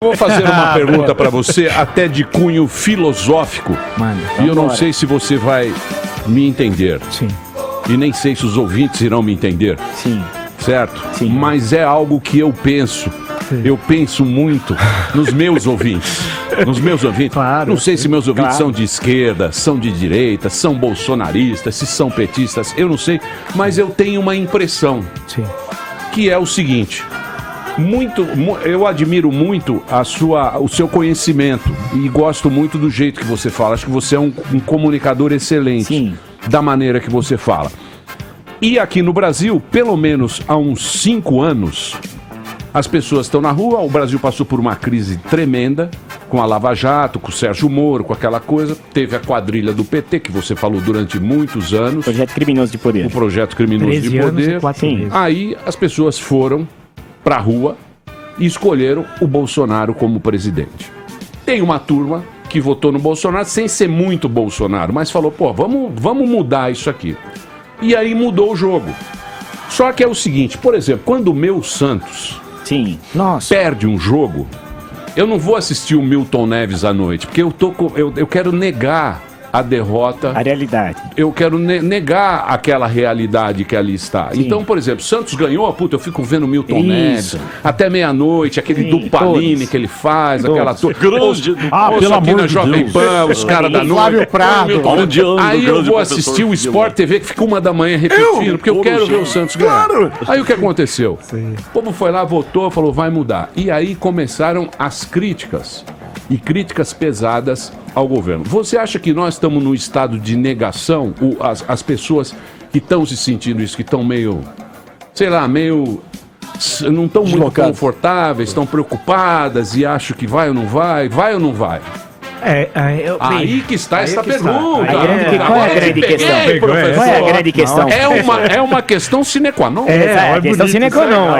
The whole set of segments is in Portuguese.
Vou fazer uma pergunta para você, até de cunho filosófico. Mano, e eu não sei se você vai me entender. Sim. E nem sei se os ouvintes irão me entender. Sim. Certo? Sim. Mas é algo que eu penso. Sim. Eu penso muito nos meus ouvintes. Nos meus ouvintes. Claro. Não sei se meus ouvintes Claro. são de esquerda, são de direita, são bolsonaristas, se são petistas. Eu não sei. Mas eu tenho uma impressão. Sim. Que é o seguinte. Eu admiro muito o seu conhecimento e gosto muito do jeito que você fala. Acho que você é um comunicador excelente. Sim. Da maneira que você fala. E aqui no Brasil, pelo menos há uns 5 anos, as pessoas estão na rua. O Brasil passou por uma crise tremenda com a Lava Jato, com o Sérgio Moro, com aquela coisa. Teve a quadrilha do PT, que você falou durante muitos anos. Projeto Criminoso de Poder. O Projeto Criminoso de Poder. Aí as pessoas foram pra rua e escolheram o Bolsonaro como presidente. Tem uma turma que votou no Bolsonaro sem ser muito Bolsonaro, mas falou, pô, vamos mudar isso aqui. E aí mudou o jogo. Só que é o seguinte, por exemplo, quando o meu Santos perde um jogo, eu não vou assistir o Milton Neves à noite, porque eu quero negar a derrota. A realidade. Eu quero negar aquela realidade que ali está. Sim. Então, por exemplo, Santos ganhou, puta, eu fico vendo Milton Neves até meia-noite, aquele Dupalini que ele faz, aquela turma. Pelo aqui amor na de Jovem Deus. Pan, os caras da noite. Flávio Prado. Aí eu vou assistir o Sport TV, que fica 1 da manhã repetindo, porque eu quero ver o Santos ganhar. Aí o que aconteceu? O povo foi lá, votou, falou, vai mudar. E aí começaram as críticas. E críticas pesadas ao governo. Você acha que nós estamos num estado de negação? As pessoas que estão se sentindo isso, que estão meio, sei lá, não estão muito confortáveis, estão preocupadas e acham que vai ou não vai? Vai ou não vai? Aí que está essa pergunta. Qual é a grande questão? Qual é a grande questão? É uma questão sine qua non. A questão sine qua non.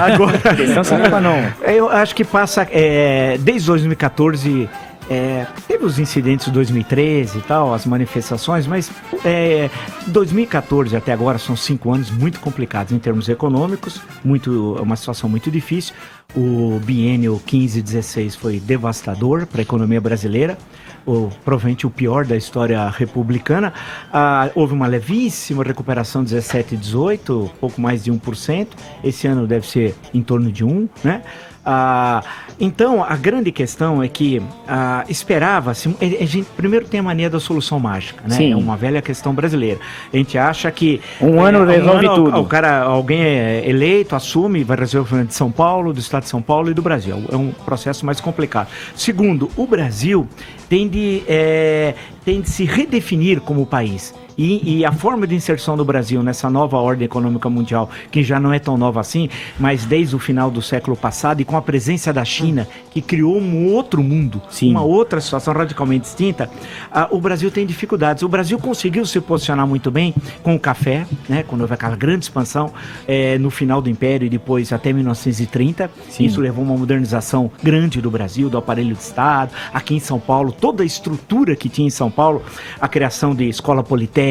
Agora, questão sine qua non. Eu acho que passa, desde 2014, teve os incidentes de 2013 e tal, as manifestações, mas 2014 até agora são 5 anos muito complicados em termos econômicos, uma situação muito difícil. O biênio 15-16 foi devastador para a economia brasileira, provavelmente o pior da história republicana. Houve uma levíssima recuperação 17 e 18, pouco mais de 1%. Esse ano deve ser em torno de 1%, né? Então, a grande questão é que esperava-se... A gente primeiro tem a mania da solução mágica, né? Sim. É uma velha questão brasileira. A gente acha que... Um ano resolve tudo. Alguém é eleito, assume, vai resolver o problema de São Paulo, do estado de São Paulo e do Brasil. É um processo mais complicado. Segundo, o Brasil tem de se redefinir como país. E a forma de inserção do Brasil nessa nova ordem econômica mundial, que já não é tão nova assim, mas desde o final do século passado, e com a presença da China, que criou um outro mundo, uma outra situação radicalmente distinta, o Brasil tem dificuldades. O Brasil conseguiu se posicionar muito bem com o café, né, quando houve aquela grande expansão no final do Império e depois até 1930. Sim. Isso levou a uma modernização grande do Brasil, do aparelho de Estado. Aqui em São Paulo, toda a estrutura que tinha em São Paulo, a criação de escola politécnica,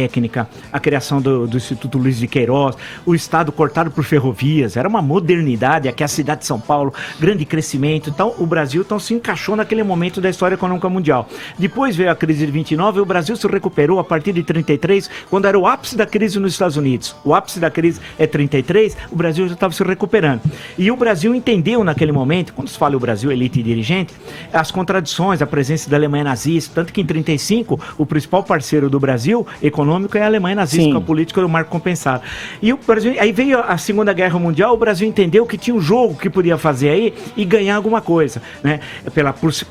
a criação do Instituto Luiz de Queiroz, o Estado cortado por ferrovias, era uma modernidade. Aqui a cidade de São Paulo, grande crescimento. Então o Brasil se encaixou naquele momento da história econômica mundial. Depois veio a crise de 29 e o Brasil se recuperou a partir de 33, quando era o ápice da crise nos Estados Unidos. O ápice da crise é 33, o Brasil já estava se recuperando. E o Brasil entendeu naquele momento, quando se fala o Brasil, elite e dirigente, as contradições, a presença da Alemanha nazista, tanto que em 35 o principal parceiro do Brasil econômico é a Alemanha nazista, com a política do marco compensado. E o Brasil, aí veio a Segunda Guerra Mundial, o Brasil entendeu que tinha um jogo que podia fazer aí e ganhar alguma coisa, né?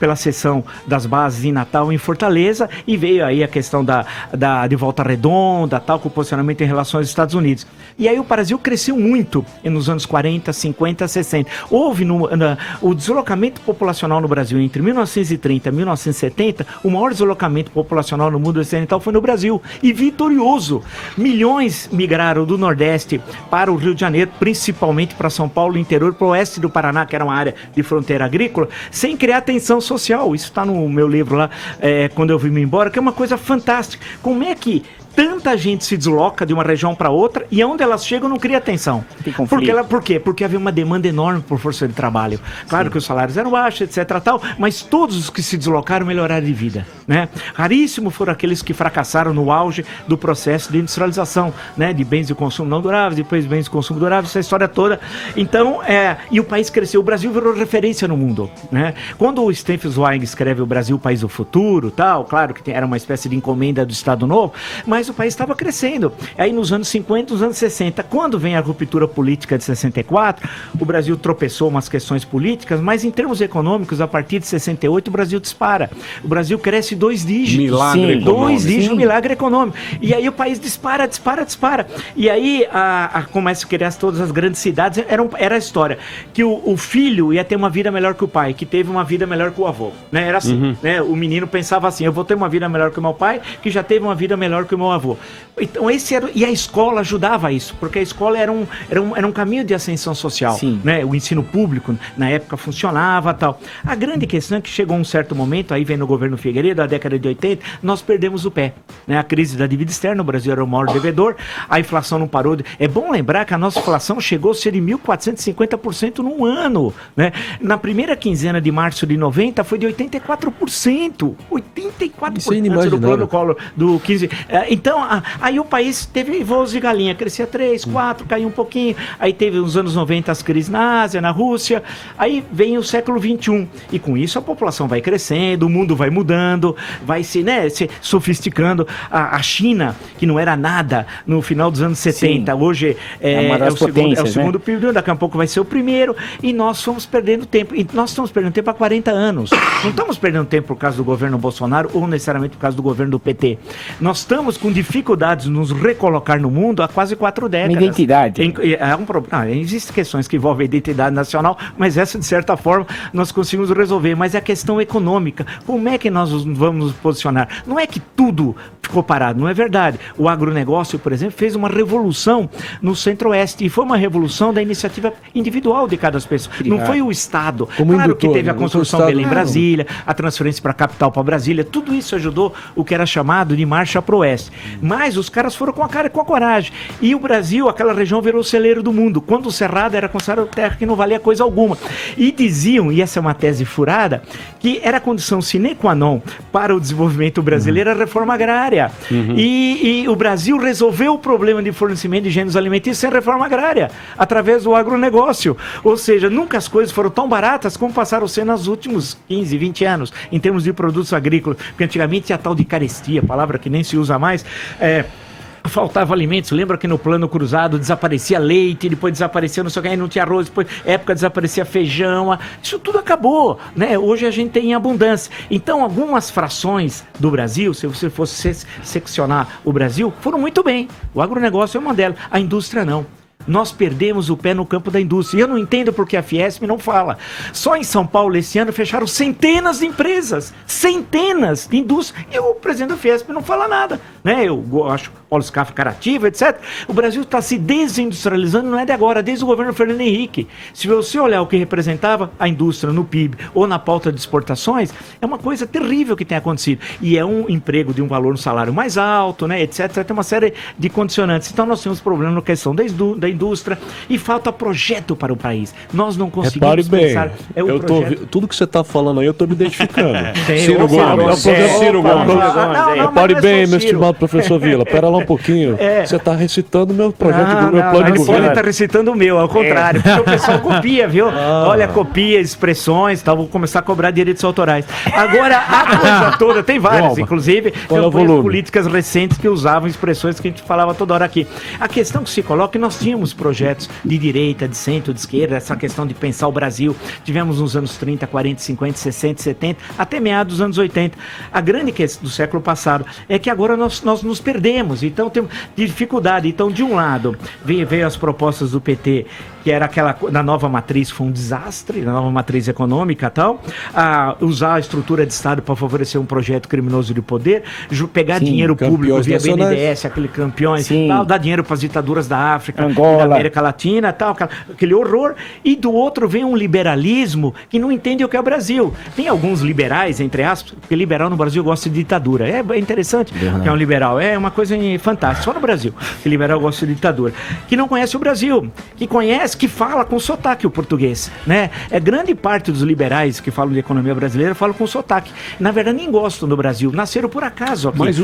Pela cessão das bases em Natal e em Fortaleza, e veio aí a questão de Volta Redonda, tal, com o posicionamento em relação aos Estados Unidos. E aí o Brasil cresceu muito nos anos 40, 50, 60. Houve o deslocamento populacional no Brasil entre 1930 e 1970, o maior deslocamento populacional no mundo ocidental foi no Brasil, e vitorioso. Milhões migraram do Nordeste para o Rio de Janeiro, principalmente para São Paulo, interior, para o oeste do Paraná, que era uma área de fronteira agrícola, sem criar tensão social. Isso está no meu livro lá, Quando Eu Vim Embora, que é uma coisa fantástica. Como é que tanta gente se desloca de uma região para outra e onde elas chegam não cria tensão. Por quê? Porque havia uma demanda enorme por força de trabalho. Claro que os salários eram baixos, etc. tal, mas todos os que se deslocaram melhoraram de vida, né? Raríssimo foram aqueles que fracassaram no auge do processo de industrialização, né? De bens de consumo não duráveis, depois bens de consumo duráveis, essa história toda. Então, e o país cresceu, o Brasil virou referência no mundo, né? Quando o Stephen Zweig escreve o Brasil, o país do futuro, tal, claro que era uma espécie de encomenda do Estado Novo, mas o país estava crescendo. Aí nos anos 50, nos anos 60, quando vem a ruptura política de 64, o Brasil tropeçou umas questões políticas, mas em termos econômicos, a partir de 68, o Brasil dispara. O Brasil cresce 2 dígitos. Milagre econômico. 2 dígitos, milagre econômico. E aí o país dispara. E aí começa a criar todas as grandes cidades. Era a história que o filho ia ter uma vida melhor que o pai, que teve uma vida melhor que o avô. Né? Era assim, né? O menino pensava assim, eu vou ter uma vida melhor que o meu pai, que já teve uma vida melhor que o meu avô. Então e a escola ajudava isso, porque a escola era um caminho de ascensão social. Né? O ensino público, na época, funcionava, tal. A grande questão é que chegou um certo momento, aí vem no governo Figueiredo, a década de 80, nós perdemos o pé. Né? A crise da dívida externa, o Brasil era o maior devedor, a inflação não parou. É bom lembrar que a nossa inflação chegou a ser de 1.450% num ano. Né? Na primeira quinzena de março de 90, foi de 84%. 84% do plano Collor do 15%. Então, aí o país teve voos de galinha, crescia 3, 4, caiu um pouquinho. Aí teve nos anos 90 as crises na Ásia, na Rússia. Aí vem o século XXI. E com isso a população vai crescendo, o mundo vai mudando, vai se sofisticando. A China, que não era nada no final dos anos 70, hoje é o segundo período, daqui a pouco vai ser o primeiro, e nós fomos perdendo tempo. E nós estamos perdendo tempo há 40 anos. Não estamos perdendo tempo por causa do governo Bolsonaro ou necessariamente por causa do governo do PT. Nós estamos com dificuldades de nos recolocar no mundo há quase 4 décadas. Uma identidade. Existem questões que envolvem a identidade nacional, mas essa, de certa forma, nós conseguimos resolver. Mas é a questão econômica. Como é que nós vamos nos posicionar? Não é que tudo ficou parado, não é verdade. O agronegócio, por exemplo, fez uma revolução no Centro-Oeste, e foi uma revolução da iniciativa individual de cada pessoa. Não foi o Estado. Claro que teve a construção Belém Brasília, a transferência para a capital, para Brasília, tudo isso ajudou o que era chamado de marcha para o Oeste. Mas os caras foram com a cara e com a coragem. E o Brasil, aquela região, virou o celeiro do mundo. Quando o Cerrado era considerado terra que não valia coisa alguma. E diziam, e essa é uma tese furada, que era a condição sine qua non para o desenvolvimento brasileiro a reforma agrária. E o Brasil resolveu o problema de fornecimento de gêneros alimentícios sem reforma agrária, através do agronegócio. Ou seja, nunca as coisas foram tão baratas como passaram a ser nos últimos 15, 20 anos, em termos de produtos agrícolas. Porque antigamente tinha a tal de carestia, palavra que nem se usa mais, faltava alimentos. Lembra que no plano cruzado desaparecia leite, depois desaparecia não sei o que, aí não tinha arroz, depois época desaparecia feijão. Isso tudo acabou, né? Hoje a gente tem em abundância. Então algumas frações do Brasil, se você fosse seccionar o Brasil, foram muito bem. O agronegócio é uma delas, a indústria não. Nós perdemos o pé no campo da indústria. E eu não entendo porque a Fiesp não fala. Só em São Paulo, esse ano, fecharam centenas de empresas. Centenas de indústrias. E o presidente da Fiesp não fala nada. Né? Eu acho Paulo Scaff carativa, etc. O Brasil está se desindustrializando, não é de agora, desde o governo Fernando Henrique. Se você olhar o que representava a indústria no PIB ou na pauta de exportações, é uma coisa terrível que tem acontecido. E é um emprego de um valor, um salário mais alto, né, etc. Tem uma série de condicionantes. Então nós temos problema na questão da indústria e falta projeto para o país. Nós não conseguimos pensar. Tudo que você está falando aí, eu estou me identificando. Ciro Gomes. Repare bem, meu estimado professor Vila. Pera lá um pouquinho. Você está recitando o meu projeto, meu plano de governo. Ele está recitando o meu, ao contrário. Porque o pessoal copia, viu? Olha, copia expressões, tá? Vou começar a cobrar direitos autorais. Agora, a coisa toda, tem várias, inclusive, políticas recentes que usavam expressões que a gente falava toda hora aqui. A questão que se coloca é que nós tínhamos projetos de direita, de centro, de esquerda, essa questão de pensar o Brasil. Tivemos nos anos 30, 40, 50, 60, 70, até meados dos anos 80. A grande questão do século passado é que agora nós nos perdemos. Então temos dificuldade. Então, de um lado, veio as propostas do PT que era aquela da nova matriz, foi um desastre, a nova matriz econômica e tal, usar a estrutura de Estado para favorecer um projeto criminoso de poder, pegar dinheiro público via BNDES, aqueles campeões, tal, dar dinheiro para as ditaduras da África, da América Latina, tal, aquele horror, e do outro vem um liberalismo que não entende o que é o Brasil. Tem alguns liberais, entre aspas, porque liberal no Brasil gosta de ditadura. É interessante que é um liberal, é uma coisa fantástica, só no Brasil que liberal gosta de ditadura, que não conhece o Brasil, que conhece, que fala com sotaque o português, né? Grande parte dos liberais que falam de economia brasileira falam com sotaque. Na verdade, nem gostam do Brasil, nasceram por acaso aqui. Mas